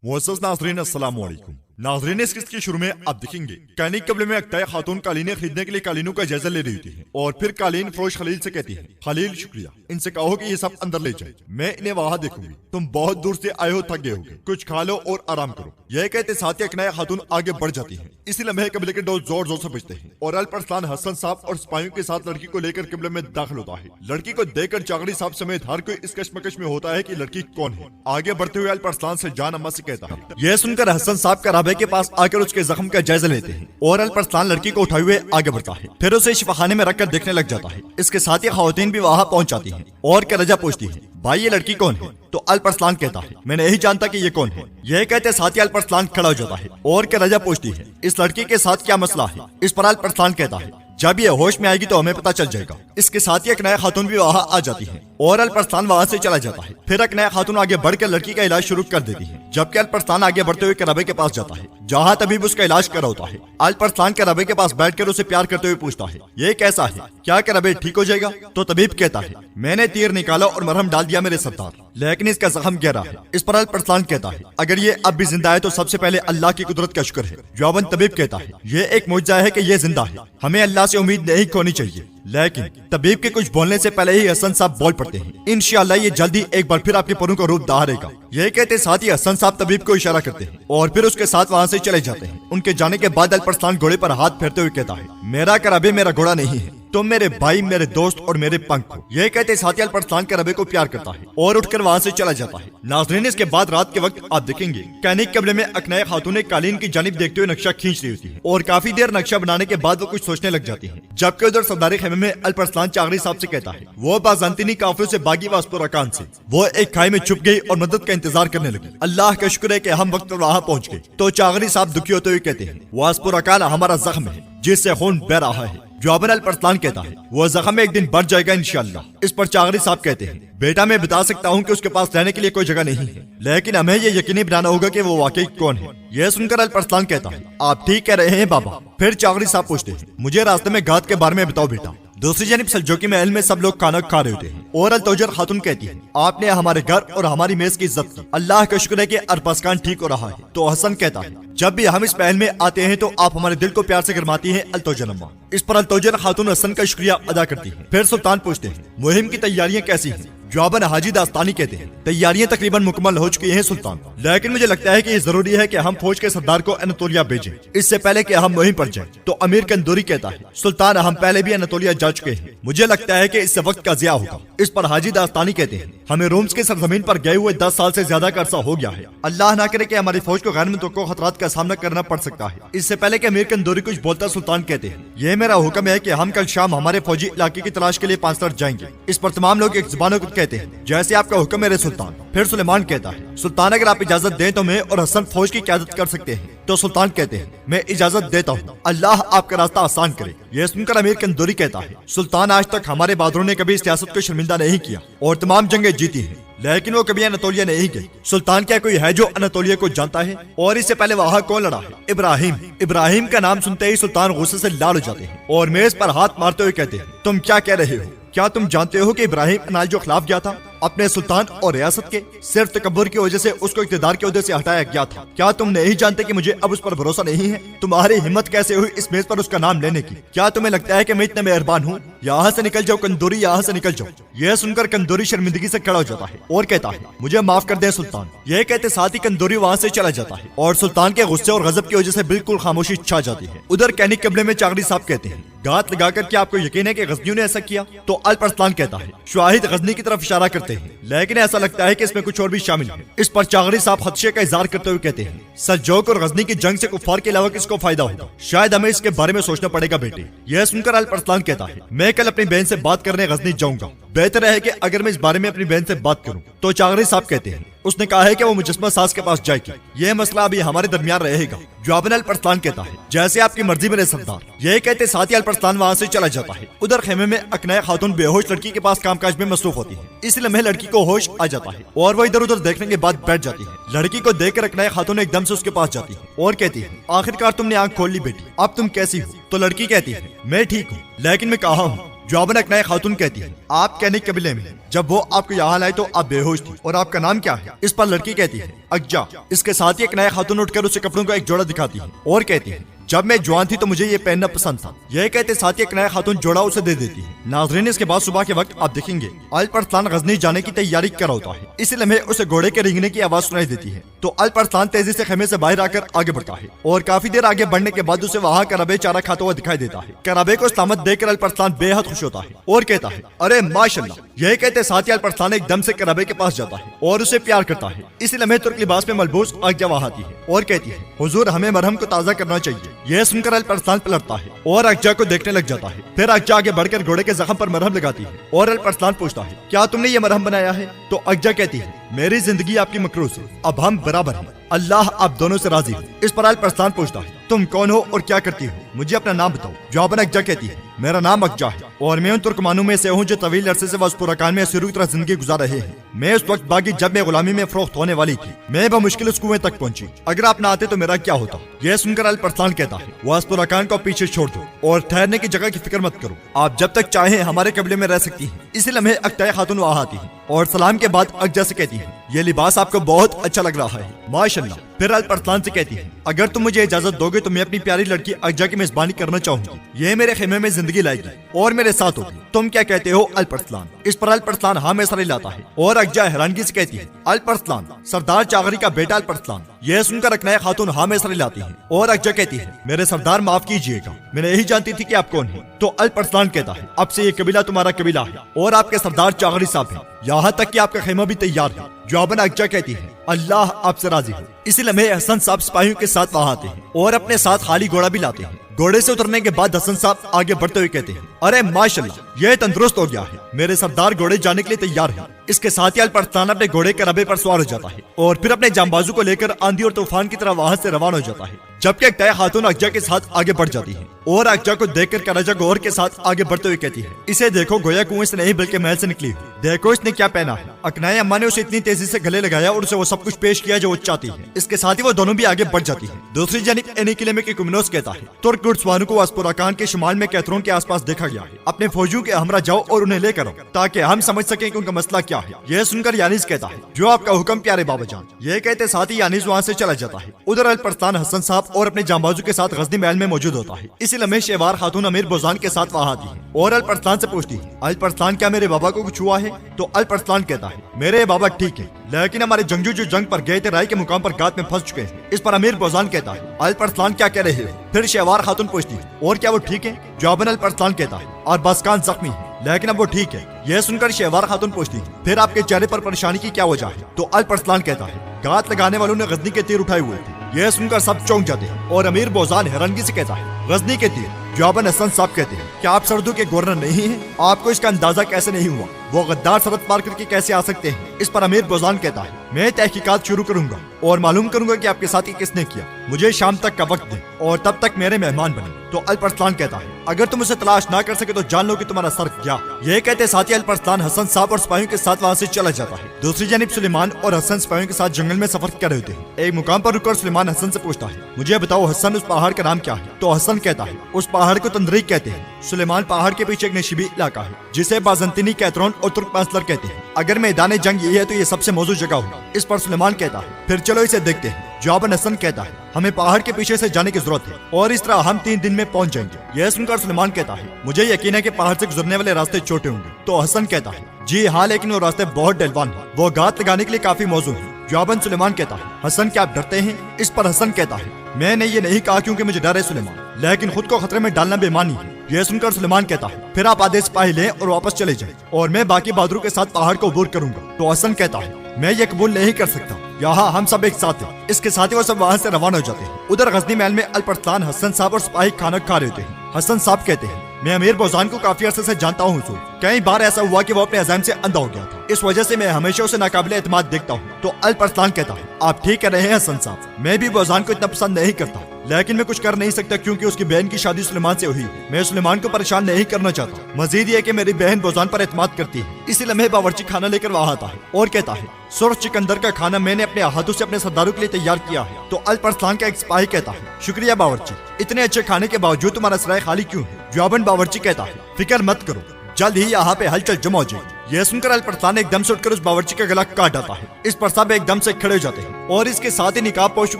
मुअज़्ज़ज़ नाज़रीन अस्सलाम वालेकुम। नाज़रीन, इस किस्त के शुरू में आप देखेंगे कैनिक कबले में अक्ताए खातून कालीनें खरीदने के लिए कालीनों का जायजा ले रही थी और फिर कालीन फरोश खलील से कहती है, खलील शुक्रिया, इनसे कहो कि ये सब अंदर ले जाए, मैं इन्हें वहां देखूंगी, तुम बहुत दूर से आए हो, थक गए होगे, कुछ खा लो और आराम करो। यह कहते साथ ही अकनाया खातून आगे बढ़ जाती है। इसी लम्हे कबले के डोल जोर जोर से बजते हैं और अल्परस्तान हसन साहब और सिपाहियों के साथ लड़की को लेकर कबले में दाखिल होता है। लड़की को देखकर चागड़ी साहब समेत हर कोई इस कश्मकश में होता है कि लड़की कौन है। आगे बढ़ते हुए अल्परस्तान से जान अम्मा से कहता है। यह सुनकर हसन साहब का राबे के पास आकर उसके जख्म का जायजा लेते हैं और अल्परस्तान लड़की को उठाए हुए आगे बढ़ता है, फिर उसे शिफाखाने में रखकर देखने लग जाता है। इसके साथ ही खवातीन भी वहां पहुंच जाती हैं और क्या रजा पूछती है, भाई ये लड़की कौन है? तो अल्परस्लान कहता है, मैं नहीं जानता कि ये कौन है। यह कहते साथ ही अल्परस्लान खड़ा हो जाता है और क्या रजा पूछती है, इस लड़की के साथ क्या मसला है? इस पर अल्परस्लान कहता है, जब ये होश में आएगी तो हमें पता चल जाएगा। इसके साथ ही एक नया खातून भी वहां आ जाती है और अल्परस्तान वहां से चला जाता है। फिर एक नया खातून आगे बढ़कर लड़की का इलाज शुरू कर देती है, जबकि अल्परस्तान आगे बढ़ते हुए कराबे के पास जाता है, जहां तबीब उसका इलाज कर रहा होता है। अल्परस्तान कराबे के पास बैठकर उसे प्यार करते हुए पूछता है, ये कैसा है, क्या कराबे ठीक हो जाएगा? तो तबीब कहता है, मैंने तीर निकाला और मरहम डाल दिया मेरे सरदार, लेकिन इसका जख्म गहरा है। इस पर अल्परस्तान कहता है, अगर ये अब भी जिंदा है तो सबसे पहले अल्लाह की कुदरत का शुक्र है। जवाबन तबीब कहता है, ये एक मुआजिज़ा है कि ये जिंदा है, हमें अल्लाह से उम्मीद नहीं खोनी चाहिए। लेकिन तबीब के कुछ बोलने से पहले ही हसन साहब बोल पड़ते हैं, इंशाअल्लाह ये जल्दी एक बार फिर आपके परों का रूप दाहरेगा। यह कहते साथ ही हसन साहब तबीब को इशारा करते हैं और फिर उसके साथ वहां से चले जाते हैं। उनके जाने के बाद अल्परस्तान घोड़े पर हाथ फेरते हुए कहता है, मेरा कराबे मेरा घोड़ा नहीं है, तुम मेरे भाई, मेरे दोस्त और मेरे पंख हो। यह कहते साथ ही अल्परस्तान कराबे को प्यार करता है और उठकर वहां से चला जाता है। नाज़रीन, इसके बाद रात के वक्त आप देखेंगे कैनिक कबले में अकनाया खातून कालीन की जानिब देखते हुए नक्शा खींच रही होती है और काफी देर नक्शा बनाने के बाद वो कुछ सोचने लग जाती है। जबकि उधर सरदारी खेमे में अल्परस्तान चागड़ी साहब से कहता है, वो बाज़ांतीनी काफिलों से बागी वास्पुरकान से वो एक खाई में छुप गई और मदद का इंतजार करने लगी। अल्लाह का शुक्र है कि हम वक्त पर वहां पहुंच गए। तो चागड़ी साहब दुखी होते हुए कहते हैं, वास्पुरकान हमारा जख्म है जिससे खून बह रहा है। जवाबन अल्परस्तान कहता है, वो जख्म एक दिन बढ़ जाएगा इंशाअल्लाह। इस पर चागड़ी साहब कहते हैं, बेटा मैं बता सकता हूँ कि उसके पास रहने के लिए कोई जगह नहीं है, लेकिन हमें ये यकीनी बनाना होगा कि वो वाकई कौन है। यह सुनकर अल्परस्तान कहता है, आप ठीक कह रहे हैं बाबा। फिर चागड़ी साहब पूछते हैं, मुझे रास्ते में घात के बारे में बताओ बेटा। दूसरी जानिब सलजोकी महल में सब लोग खाना खा रहे होते हैं और अल्तोजर खातून कहती है, आपने हमारे घर और हमारी मेज की इज्जत की, अल्लाह का शुक्र है कि अल्परस्तान ठीक हो रहा है। तो हसन कहता है, जब भी हम इस महल में आते हैं तो आप हमारे दिल को प्यार से गरमाती हैं अल्तोजर अम्मा। इस पर अल्तोजर खातून हसन का शुक्रिया अदा करती है। फिर सुल्तान पूछते हैं, मुहिम की तैयारियां कैसी हैं? जवाबन हाजी दास्तानी कहते हैं, तैयारियां तकरीबन मुकम्मल हो चुकी हैं सुल्तान, लेकिन मुझे लगता है कि ये जरूरी है कि हम फौज के सरदार को अनातोलिया भेजें इससे पहले कि हम मुहिम पर जाएं। तो अमीर कंदूरी कहता है, सुल्तान हम पहले भी अनातोलिया जा चुके हैं, मुझे लगता है कि इससे वक्त का ज़िया होगा। इस पर हाजी दास्तानी कहते हैं, हमें रोम्स की सरजमीन पर गए हुए 10 साल से ज्यादा का अरसा हो गया है। अल्लाह ना करे कि हमारी फौज को गैर मुतवक्को खतरात का सामना करना पड़ सकता है। इससे पहले कि अमीर कंदूरी कुछ बोलता सुल्तान कहते हैं, ये मेरा हुक्म है कि हम कल शाम हमारे फौजी इलाके की तलाश के लिए 5 तरफ जाएंगे। इस पर तमाम लोग एक जुबानों को कहते हैं, जैसे आपका हुक्म मेरे सुल्तान। फिर सुलेमान कहता है, सुल्तान अगर आप इजाजत दें तो मैं और हसन फौज की क़यादत कर सकते हैं। तो सुल्तान कहते हैं, मैं इजाजत देता हूँ, अल्लाह आपका रास्ता आसान करे। यह सुनकर अमीर कंदूरी कहता है, सुल्तान आज तक हमारे बहादुरों ने कभी सियासत को शर्मिंदा नहीं किया और तमाम जंगें जीती हैं, लेकिन वो कभी अनातोलिया नहीं गई। सुल्तान क्या कोई है जो अनातोलिया को जानता है? और इससे पहले वहाँ कौन लड़ा है? इब्राहिम। इब्राहिम का नाम सुनते ही सुल्तान गुस्से से लाल हो जाते हैं और मेज पर हाथ मारते हुए कहते हैं, तुम क्या कह रहे हो? क्या तुम जानते हो कि इब्राहिम अनाल जो खिलाफ गया था अपने सुल्तान और रियासत के, सिर्फ तकब्बुर की वजह से उसको इख्तिदार के ओहदे से हटाया गया था? क्या तुम नहीं जानते कि मुझे अब उस पर भरोसा नहीं है? तुम्हारी हिम्मत कैसे हुई इस मेज पर उसका नाम लेने की? क्या तुम्हें लगता है कि मैं इतना मेहरबान हूँ? यहाँ से निकल जाओ कंदूरी, यहाँ से निकल जाओ। यह सुनकर कंदूरी शर्मिंदगी से खड़ा हो जाता है और कहता है, मुझे माफ कर दे सुल्तान। यह कहते साथ ही कंदूरी वहाँ से चला जाता है और सुल्तान के गुस्से और गजब की वजह से बिल्कुल खामोशी छा जाती है। उधर कैनिक कबले में चागड़ी साहब कहते हैं, घात लगाकर क्या आपको यकीन है कि गजनियों ने ऐसा किया? तो अल्परस्तान कहता है, शाहिद गजनी की तरफ इशारा करते हैं, लेकिन ऐसा लगता है कि इसमें कुछ और भी शामिल है। इस पर चागड़ी साहब खदशे का इजहार करते हुए कहते हैं, सल्जोक और गजनी की जंग से कुफार के अलावा किसको फायदा होगा? शायद हमें इसके बारे में सोचना पड़ेगा बेटे। यह सुनकर अल्परस्तान कहता है, मैं कल अपनी बहन से बात करने गजनी जाऊंगा, बेहतर है कि अगर मैं इस बारे में अपनी बहन से बात करूं। तो चागड़ी साहब कहते हैं, उसने कहा है कि वो मुजस्मा सास के पास जाएगी, यह मसला अभी हमारे दरमियान रहेगा। जवाबन अल्परस्तान कहता है, जैसे आपकी मर्जी मेरे सरदार। यह कहते साथ ही अल्परस्तान वहाँ से चला जाता है। उधर खेमे में अकनाया खातून बेहोश लड़की के पास कामकाज में मसरूफ होती है। इस लम्हे लड़की को होश आ जाता है और वो इधर उधर देखने के बाद बैठ जाती है। लड़की को देखकर अकनाया खातून एकदम से उसके पास जाती है और कहती है, आखिरकार तुमने आंख खोल ली बेटी, अब तुम कैसी हो? तो लड़की कहती है, मैं ठीक हूँ, लेकिन मैं कहाँ हूँ? जवाबन एक नए खातून कहती है, आप कहने कबीले में जब वो आपको यहाँ लाए तो आप बेहोश थी और आपका नाम क्या है? इस पर लड़की कहती है, अज्जा। इसके साथ ही एक नया खातून उठकर उसे कपड़ों का एक जोड़ा दिखाती है और कहती है, जब मैं जवान थी तो मुझे ये पहनना पसंद था। यह कहते साथ ही एक नया खातून जोड़ा उसे दे देती है। नाज़रीन, इसके बाद सुबह के वक्त आप देखेंगे अल-परसान गजनी जाने की तैयारी कर रहा होता है। इसी लम्हे उसे घोड़े के रेंगने की आवाज सुनाई देती है तो अल-परसान तेजी से खेमे से बाहर आकर आगे बढ़ता है और काफी देर आगे बढ़ने के बाद उसे वहाँ कराबे चारा खाता हुआ दिखाई देता है। कराबे को सलामत देखकर अल-परसान बेहद खुश होता है और कहता है, अरे माशाल्लाह। यह कहते साथ ही अल-परसान एकदम से कराबे के पास जाता है और उसे प्यार करता है। इसी लम्हे तुर्क लिबास में मलबूस अज्जा वहाँ आती है और कहती है, हुजूर हमें मरहम को ताज़ा करना चाहिए। यह सुनकर अल-परसान पलटता है और अज्जा को देखने लग जाता है। फिर अज्जा आगे बढ़कर घोड़े के जख्म पर मरहम लगाती है और अल-परसान पूछता है, क्या तुमने ये मरहम बनाया है? तो अज्जा कहती है, मेरी जिंदगी आपकी मकरूज है, अब हम बराबर हैं, अल्लाह आप दोनों से राजी है। इस पर अल-परसान पूछता है, तुम कौन हो और क्या करती हो? मुझे अपना नाम बताओ। जवाबन अज्जा कहती है, मेरा नाम अज्जा है और मैं उन तुर्कमानों में से हूँ जो तवील अरसे से वस्पुराकान में असीरों की तरह जिंदगी गुजार रहे हैं। मैं उस वक्त बागी जब मैं गुलामी में फरोख्त होने वाली थी। मैं बमुश्किल उस कुएं तक पहुंची। अगर आप ना आते तो मेरा क्या होता? यह सुनकर अल-परसान कहता है, वस्पुराकान को पीछे छोड़ दो और ठहरने की जगह की फिक्र मत करो। आप जब तक चाहें हमारे कबीले में रह सकती हैं। इसी लम्हे अक्ताए खातून वहाँ आती है और सलाम के बाद अज्जा से कहती है, ये लिबास आपको बहुत अच्छा लग रहा है, माशाल्लाह। फिर अल-परसान से कहती है, अगर तुम मुझे इजाजत दोगे तो मैं अपनी प्यारी लड़की अज्जा की मेजबानी करना चाहूंगी। ये मेरे खेमे में जिंदगी लाएगी और मेरे साथ होगी। तुम क्या कहते हो अल-परसान? इस पर अल-परसान हाँ में सर हिलाता है और अज्जा हैरानगी से कहती है, अल-परसान सरदार चागरी का बेटा अल-परसान। यह सुनकर एक नया खातून हाँ में सर हिलाती है और अज्जा कहती है, मेरे सरदार माफ कीजिएगा, मैं नहीं जानती थी कि आप कौन हैं। तो अल-परसान कहता है, अब से ये कबीला तुम्हारा कबीला है और आपके सरदार चागरी साहब हैं, यहाँ तक कि आपका खेमा भी तैयार है। जवाबन अज्जा कहती है, अल्लाह आपसे राजी हो। इसी लम्हे हसन साहब सिपाहियों के साथ वहाँ आते हैं और अपने साथ खाली घोड़ा भी लाते हैं। घोड़े से उतरने के बाद हसन साहब आगे बढ़ते हुए कहते हैं, अरे माशाल्लाह यह तंदुरुस्त हो गया है, मेरे सरदार घोड़े जाने के लिए तैयार है। इसके साथ ही अल-परसान अपने घोड़े के रबे पर सवार हो जाता है और फिर अपने जांबाजू को लेकर आंधी और तूफान की तरह वहाँ से रवाना हो जाता है। जबकि एक तय खातून अज्जा के साथ आगे बढ़ जाती है और अज्जा को देखकर कराजा गौर के साथ आगे बढ़ते हुए कहती है, इसे देखो, गोया कुएं से नहीं बल्कि महल से निकली हुई। देखो इसने क्या पहना है। अकनाए अम्मा ने उसे इतनी तेजी से गले लगाया और उसे वो सब कुछ पेश किया जो वो चाहती है। इसके साथ ही वो दोनों भी आगे बढ़ जाती है। दूसरी जानिब एनी किले में कुमिनोस कहता है, तुर्क घुड़सवारों को वस्पुराकान के शुमाल में कैथरों के आसपास देखा गया है। अपने फौजियों के हमरा जाओ और उन्हें लेकर आओ ताकि हम समझ सकें कि उनका मसला क्या है। यह सुनकर यानीस कहता है, जो आपका हुक्म प्यारे बाबा जान। यह कहते साथ ही यानीस वहाँ से चला जाता है। उधर अल-परसान हसन साहब और अपने जांबाजू के साथ गजनी महल में मौजूद होता है। इसी लम्हे शेवार खातून अमीर बोजान के साथ वहाँ आती है और अल-परसान से पूछती है, अल-परसान क्या मेरे बाबा को कुछ हुआ है? तो अल-परसान कहता है, मेरे बाबा ठीक है, लेकिन हमारे जंगजू जो जंग पर गए थे राय के मुकाम पर गात में फंस चुके हैं। इस पर अमीर बोजान कहता है, अल-परसान क्या कह रहे हो? फिर शेवार खातून पूछती है, और क्या वो ठीक है? जवाबन अल-परसान कहता है, और बसकान जख्मी है लेकिन अब वो ठीक है। यह सुनकर शेवार खातून पूछती है, फिर आपके चेहरे पर परेशानी की क्या वजह है? तो अल-परसान कहता है, गात लगाने वालों ने गजनी के तीर उठाए हुए थे। यह सुनकर सब चौंक जाते हैं और अमीर बोजान हैरानगी से कहता है, गजनी के तीर? जवाबन हसन साहब कहते हैं, क्या आप सरहदों के गवर्नर नहीं हैं? आपको इसका अंदाजा कैसे नहीं हुआ? वो गद्दार सरहद पार करके कैसे आ सकते हैं? इस पर अमीर बोजान कहता है, मैं तहकीकात शुरू करूंगा और मालूम करूंगा कि आपके साथ ही किसने किया। मुझे शाम तक का वक्त दें और तब तक मेरे मेहमान बने। तो अल-परसान कहता है, अगर तुम उसे तलाश ना कर सके तो जान लो कि तुम्हारा सर गया। यह कहते साथ ही अल-परसान हसन साहब और सिपाहियों के साथ वहाँ से चला जाता है। दूसरी जानिब सुलेमान और हसन सिपाहियों के साथ जंगल में सफर कर रहे होते हैं। एक मुकाम पर रुककर सुलेमान हसन से पूछता है, मुझे बताओ हसन उस पहाड़ का नाम क्या है? तो हसन कहता है, उस पहाड़ को तंदरीक कहते हैं। सुलेमान पहाड़ के पीछे एक नशीबी इलाका है जिसे बाजंतीनी, कैथरोन और तुर्कमेंसलर कहते हैं। अगर मैदान जंग ये है तो ये सबसे मौजूद जगह होगी। इस पर सुलेमान कहता है, फिर चलो इसे देखते हैं। जवाबन हसन कहता है, हमें पहाड़ के पीछे से जाने की जरूरत है और इस तरह हम 3 दिन में पहुंच जाएंगे। यह सुनकर सुलेमान कहता है, मुझे यकीन है कि पहाड़ से गुजरने वाले रास्ते छोटे होंगे। तो हसन कहता है, जी हाँ, लेकिन वो रास्ते बहुत ढलवान है, वो गात लगाने के लिए काफी मौजूद है। जवाबन सुलेमान कहता है, हसन क्या आप डरते हैं? इस पर हसन कहता है, मैंने ये नहीं कहा क्योंकि मुझे डर है सुलेमान, लेकिन खुद को खतरे में डालना बेईमानी है। यह सुनकर सुलेमान कहता है, फिर आप आधे सिपाही लें और वापस चले जाएं और मैं बाकी बहादुरों के साथ पहाड़ को अबूर करूंगा। तो हसन कहता है, मैं ये कबूल नहीं कर सकता, यहाँ हम सब एक साथ हैं। इसके साथ ही वो सब वहाँ से रवाना हो जाते हैं। उधर गजनी महल में अल-परसान, हसन साहब और सिपाही खाना खा रहे होते हैं। हसन साहब कहते हैं, मैं अमीर बोजान को काफी अरसे से जानता हूँ। कई बार ऐसा हुआ कि वो अपने अज़ाइम से अंधा हो गया था, इस वजह से मैं हमेशा उसे नाकाबिले एतमाद देखता हूँ। तो अल-परसान कहता है, आप ठीक कह रहे हैं हसन साहब, मैं भी बोजान को इतना पसंद नहीं करता, लेकिन मैं कुछ कर नहीं सकता क्योंकि उसकी बहन की शादी सुलेमान से हुई। मैं सुलेमान को परेशान नहीं करना चाहता। मजीद ये कि मेरी बहन बोजान पर एतमाद करती है। इसी लम्हे बावर्ची खाना लेकर वहाँ आता है और कहता है, सुर्ख चिकंदर का खाना मैंने अपने हाथों से अपने सरदारों के लिए तैयार किया है। तो अल-परसान का एक सिपाही कहता है, शुक्रिया बावर्ची, इतने अच्छे खाने के बावजूद तुम्हारा सराय खाली क्यों है? जवाबन बावर्ची कहता है, फिक्र मत करो, जल्द ही यहाँ पे हलचल जमा हो जाएगी। यह सुनकर अल्परसान एकदम से उठकर उस बावर्ची का गला काट डालता है। इस पर सब एकदम से खड़े हो जाते हैं और इसके साथ ही निकाब पोशों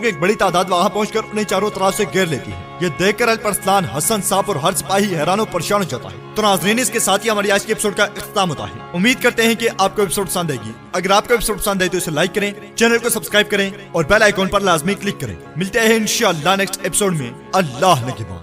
की एक बड़ी तादाद वहाँ पहुंचकर उन्हें चारों तरफ से घेर लेती है। ये देखकर अल्परसान, हसन साहब और हर सिपाही हैरान और परेशान हो जाता है। तो नाज़रीन, इसके साथ ही हमारी आज के एपिसोड का इख्तिताम होता है। उम्मीद करते हैं कि आपको एपिसोड पसंद आएगी। अगर आपको एपिसोड पसंद आए तो इसे लाइक करें, चैनल को सब्सक्राइब करें और बेल आइकॉन पर लाजमी क्लिक करें। मिलते हैं इंशाअल्लाह नेक्स्ट एपिसोड में। अल्लाह निगहबान।